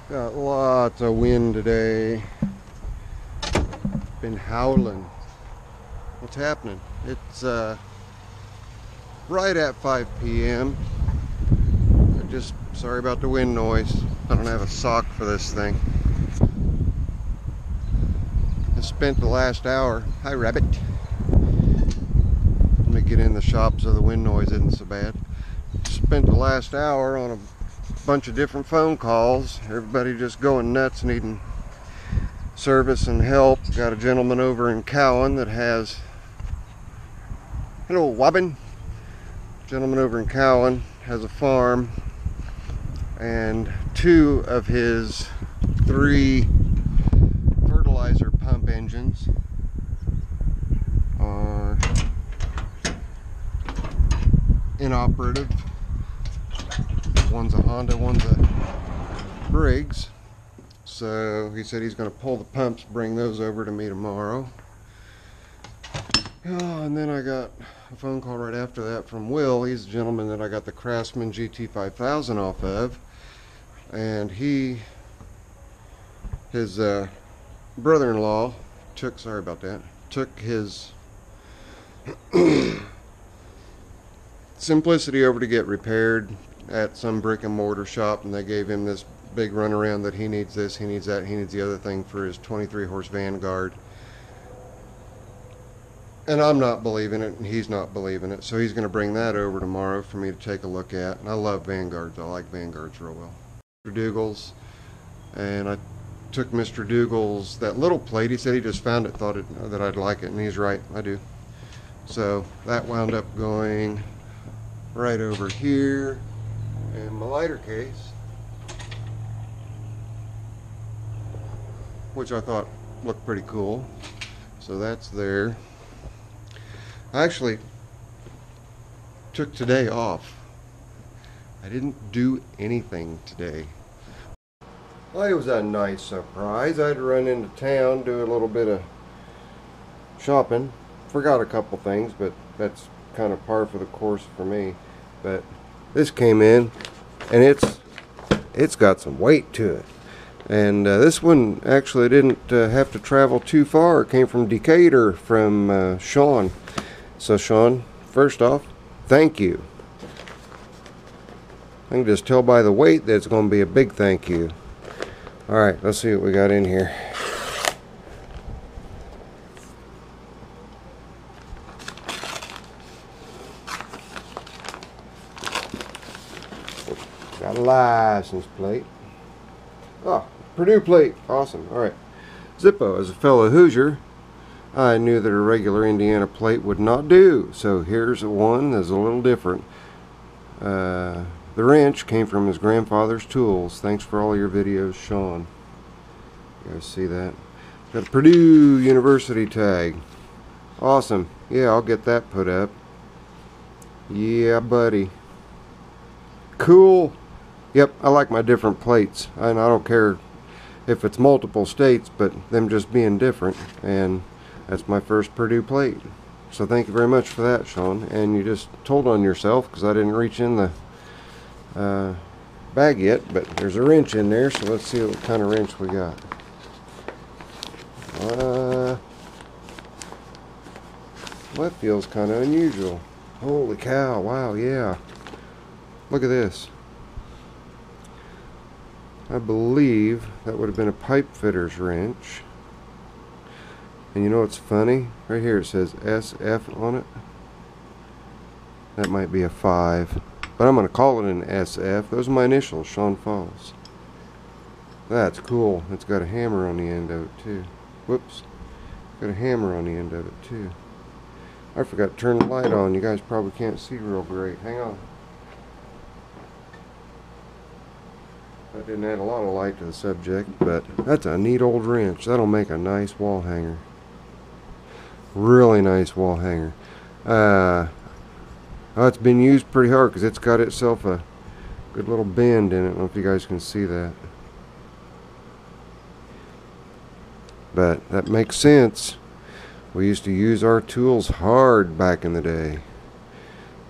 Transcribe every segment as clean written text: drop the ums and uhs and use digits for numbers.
Got lots of wind today. Been howling. What's happening? It's right at 5 p.m. Sorry about the wind noise. I don't have a sock for this thing. I spent the last hour. Hi, rabbit. Let me get in the shop so the wind noise isn't so bad. Spent the last hour on a bunch of different phone calls. Everybody just going nuts, needing service and help. Got a gentleman over in Cowan that has, hello Wobbin. Gentleman over in Cowan has a farm, and 2 of his 3 fertilizer pump engines are inoperative. One's a Honda, one's a Briggs. So he said he's going to pull the pumps, bring those over to me tomorrow. Oh, and then I got a phone call right after that from Will. He's the gentleman that I got the Craftsman GT5000 off of. And his brother-in-law took his Simplicity over to get repaired at some brick and mortar shop, and they gave him this big runaround that he needs this, he needs that, he needs the other thing for his 23 horse Vanguard. And I'm not believing it, and he's not believing it, so he's going to bring that over tomorrow for me to take a look at. And I love Vanguards. I like Vanguards real well. Mr. Dougal's, and I took Mr. Dougal's, that little plate. He said he just found it, thought that I'd like it, and he's right, I do. So that wound up going right over here in my lighter case, which I thought looked pretty cool. So that's there. I actually took today off. I didn't do anything today. Well, it was a nice surprise. I had to run into town, do a little bit of shopping. Forgot a couple things, but that's kind of par for the course for me. But this came in, and it's got some weight to it. And this one actually didn't have to travel too far. It came from Decatur from Shawn. So Shawn, first off, thank you. I can just tell by the weight that it's going to be a big thank you. Alright, let's see what we got in here. Got a license plate. Oh, Purdue Plate. Awesome. Alright. Zippo, as a fellow Hoosier, I knew that a regular Indiana plate would not do. So here's one that's a little different. The wrench came from his grandfather's tools. Thanks for all your videos, Shawn. You guys see that? Got a Purdue University tag. Awesome. Yeah, I'll get that put up. Yeah, buddy. Cool. Yep, I like my different plates, and I don't care if it's multiple states, but them just being different. And that's my first Purdue plate. So thank you very much for that, Shawn. And you just told on yourself because I didn't reach in the bag yet, but there's a wrench in there, so let's see what kind of wrench we got. Well, that feels kind of unusual. Holy cow, wow, yeah. Look at this. I believe that would have been a pipe fitter's wrench. And you know what's funny? Right here it says SF on it. That might be a 5. But I'm going to call it an SF. Those are my initials, Shawn Falls. That's cool. It's got a hammer on the end of it too. Whoops. Got a hammer on the end of it too. I forgot to turn the light on. You guys probably can't see real great. Hang on. That didn't add a lot of light to the subject, but that's a neat old wrench. That'll make a nice wall hanger. Really nice wall hanger. Oh, it's been used pretty hard because it's got itself a good little bend in it. I don't know if you guys can see that. But that makes sense. We used to use our tools hard back in the day.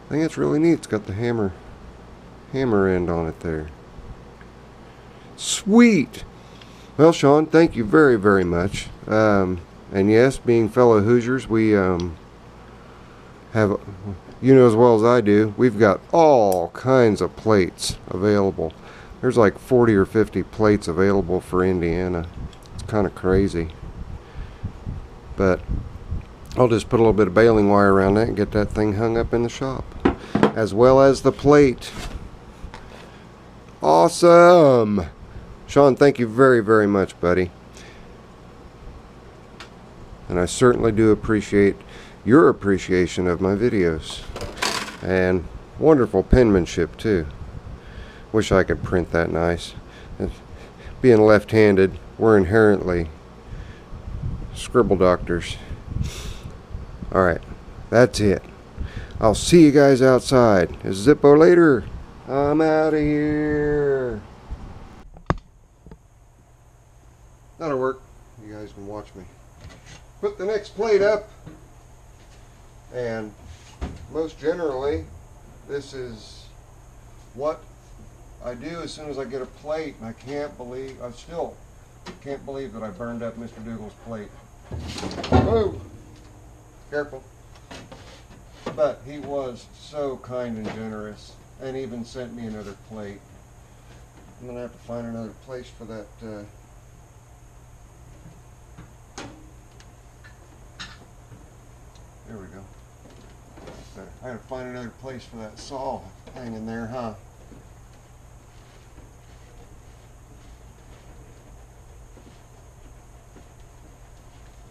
I think it's really neat. It's got the hammer end on it there. Sweet. Well, Shawn, thank you very, very much. And yes, being fellow Hoosiers, we have, you know as well as I do, we've got all kinds of plates available. There's like 40 or 50 plates available for Indiana. It's kind of crazy. But I'll just put a little bit of baling wire around that and get that thing hung up in the shop, as well as the plate. Awesome. Shawn, thank you very, very much, buddy. And I certainly do appreciate your appreciation of my videos. And wonderful penmanship, too. Wish I could print that nice. Being left-handed, we're inherently scribble doctors. Alright, that's it. I'll see you guys outside. It's Zippo later. I'm out of here. That'll work. You guys can watch me put the next plate up. And most generally, this is what I do as soon as I get a plate. And I still can't believe that I burned up Mr. Dougal's plate. Whoa! Careful. But he was so kind and generous, and even sent me another plate. I'm going to have to find another place for that. There we go. I gotta find another place for that saw hanging there, huh?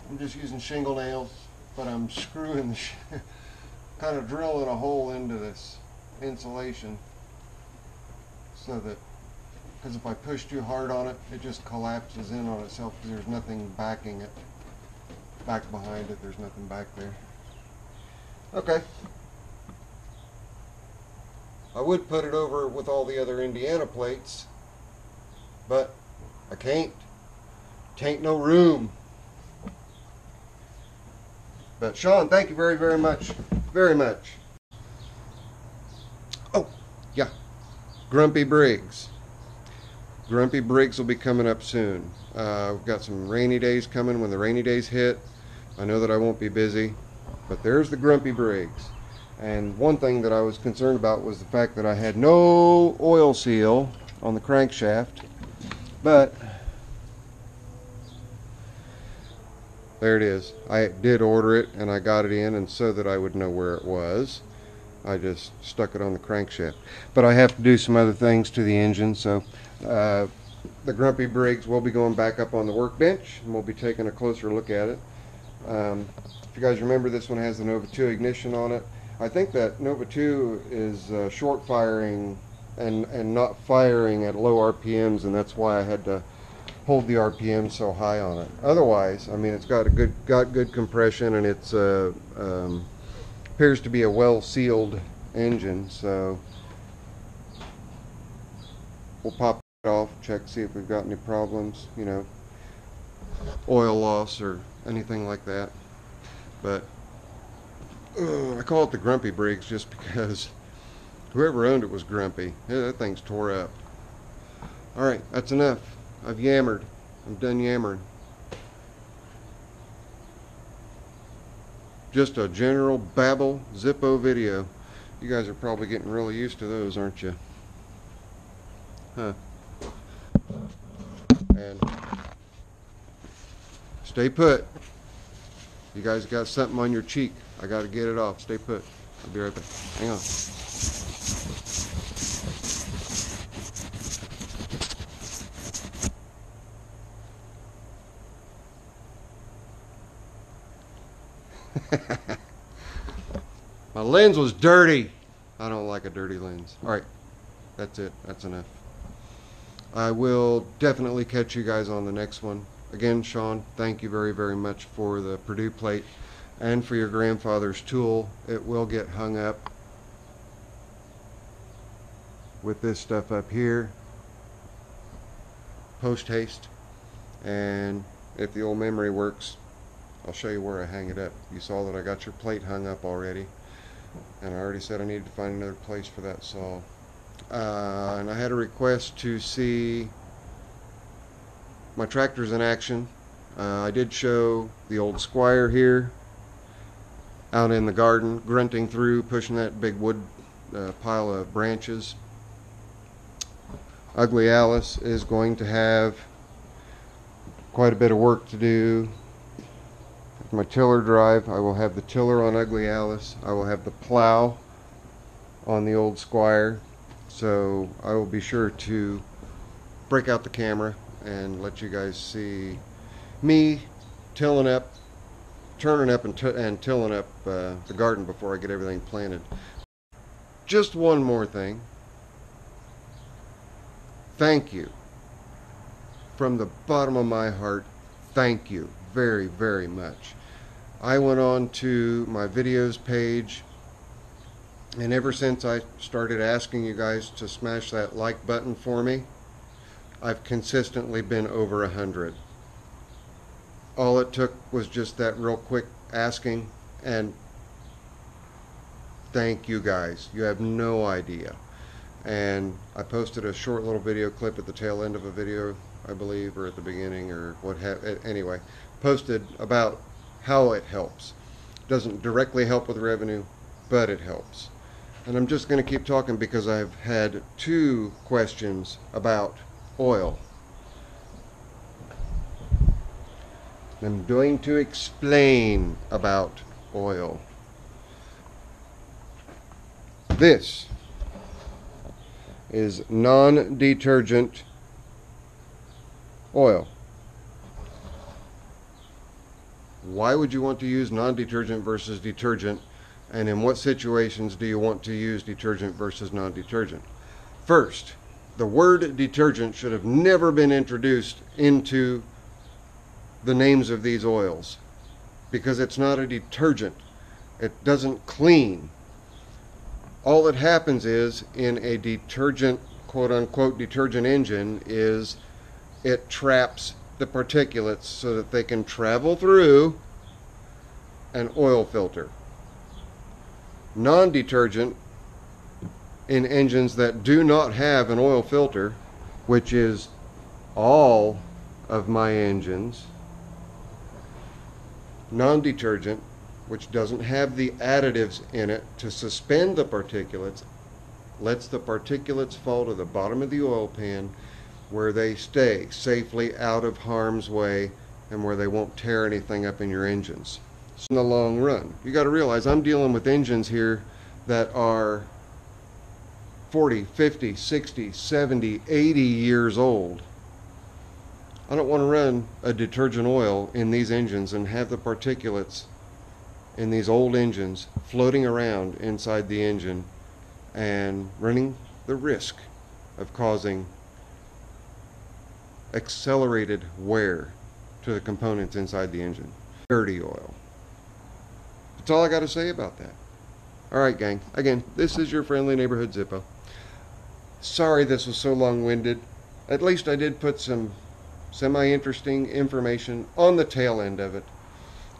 I'm just using shingle nails, but I'm screwing the kind of drilling a hole into this insulation so that, because if I push too hard on it, it just collapses in on itself because there's nothing backing it. Back behind it, there's nothing back there. Okay. I would put it over with all the other Indiana plates, but I can't. Tain't no room. But Shawn, thank you very, very much. Very much. Oh, yeah. Grumpy Briggs. Grumpy Briggs will be coming up soon. We've got some rainy days coming. When the rainy days hit, I know that I won't be busy, but there's the Grumpy Briggs. And one thing that I was concerned about was the fact that I had no oil seal on the crankshaft, but there it is. I did order it and I got it in, and so that I would know where it was, I just stuck it on the crankshaft. But I have to do some other things to the engine, so the Grumpy Briggs will be going back up on the workbench, and we'll be taking a closer look at it. If you guys remember, this one has the Nova 2 ignition on it. I think that Nova 2 is short firing and not firing at low RPMs, and that's why I had to hold the RPM so high on it. Otherwise, I mean, it's got good compression, and it's appears to be a well-sealed engine. So we'll pop it off, check, see if we've got any problems, you know, oil loss or anything like that. But I call it the Grumpy Briggs just because whoever owned it was grumpy. Yeah, that thing's tore up. Alright, that's enough. I've yammered. I'm done yammering. Just a general babble Zippo video. You guys are probably getting really used to those, aren't you? Huh. And stay put. You guys got something on your cheek. I got to get it off. Stay put. I'll be right back. Hang on. My lens was dirty. I don't like a dirty lens. Alright. That's it. That's enough. I will definitely catch you guys on the next one. Again, Shawn, thank you very, very much for the Purdue Plate and for your grandfather's tool. It will get hung up with this stuff up here, post haste, and if the old memory works, I'll show you where I hang it up. You saw that I got your plate hung up already, and I already said I needed to find another place for that saw. And I had a request to see my tractor's in action. I did show the old Squire here out in the garden, grunting through, pushing that big wood pile of branches. Ugly Alice is going to have quite a bit of work to do. With my tiller drive, I will have the tiller on Ugly Alice. I will have the plow on the old Squire. So I will be sure to break out the camera and let you guys see me tilling up, turning up and tilling up the garden before I get everything planted. Just one more thing. Thank you. From the bottom of my heart, thank you very, very much. I went on to my videos page, and ever since I started asking you guys to smash that like button for me, I've consistently been over 100. All it took was just that real quick asking, and thank you guys. You have no idea. And I posted a short little video clip at the tail end of a video, I believe, or at the beginning, or what have. Anyway, posted about how it helps. Doesn't directly help with revenue, but it helps. And I'm just going to keep talking because I've had 2 questions about oil. I'm going to explain about oil. This is non-detergent oil. Why would you want to use non-detergent versus detergent, and in what situations do you want to use detergent versus non-detergent? First, the word detergent should have never been introduced into the names of these oils, because it's not a detergent. It doesn't clean. All that happens is, in a detergent, quote-unquote detergent engine, is it traps the particulates so that they can travel through an oil filter. Non-detergent, in engines that do not have an oil filter, which is all of my engines, non-detergent, which doesn't have the additives in it to suspend the particulates, lets the particulates fall to the bottom of the oil pan, where they stay safely out of harm's way and where they won't tear anything up in your engines. So in the long run, you got to realize I'm dealing with engines here that are 40, 50, 60, 70, 80 years old. I don't want to run a detergent oil in these engines and have the particulates in these old engines floating around inside the engine and running the risk of causing accelerated wear to the components inside the engine. Dirty oil. That's all I got to say about that. Alright gang, again, this is your friendly neighborhood Zippo. Sorry this was so long-winded. At least I did put some semi-interesting information on the tail end of it.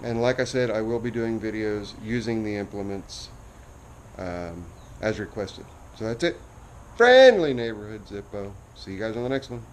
And like I said, I will be doing videos using the implements as requested. So that's it. Friendly neighborhood Zippo. See you guys on the next one.